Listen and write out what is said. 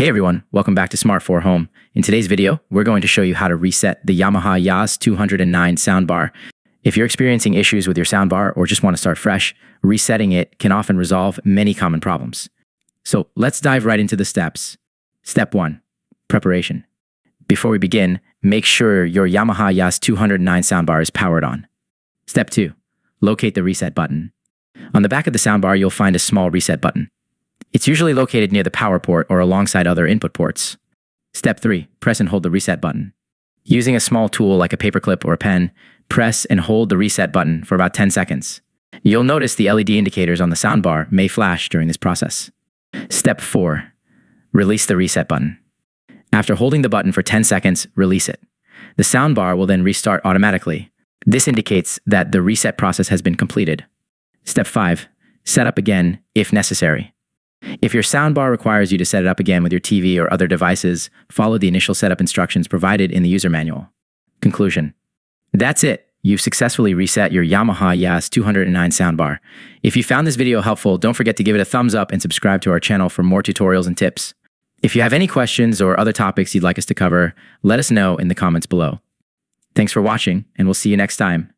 Hey everyone, welcome back to Smart 4 Home. In today's video, we're going to show you how to reset the Yamaha YAS-209 soundbar. If you're experiencing issues with your soundbar or just want to start fresh, resetting it can often resolve many common problems. So let's dive right into the steps. Step 1. Preparation. Before we begin, make sure your Yamaha YAS-209 soundbar is powered on. Step 2. Locate the reset button. On the back of the soundbar, you'll find a small reset button. It's usually located near the power port or alongside other input ports. Step 3. Press and hold the reset button. Using a small tool like a paperclip or a pen, press and hold the reset button for about 10 seconds. You'll notice the LED indicators on the soundbar may flash during this process. Step 4. Release the reset button. After holding the button for 10 seconds, release it. The soundbar will then restart automatically. This indicates that the reset process has been completed. Step 5. Set up again if necessary. If your soundbar requires you to set it up again with your TV or other devices, follow the initial setup instructions provided in the user manual. Conclusion. That's it. You've successfully reset your Yamaha YAS-209 soundbar. If you found this video helpful, don't forget to give it a thumbs up and subscribe to our channel for more tutorials and tips. If you have any questions or other topics you'd like us to cover, let us know in the comments below. Thanks for watching, and we'll see you next time.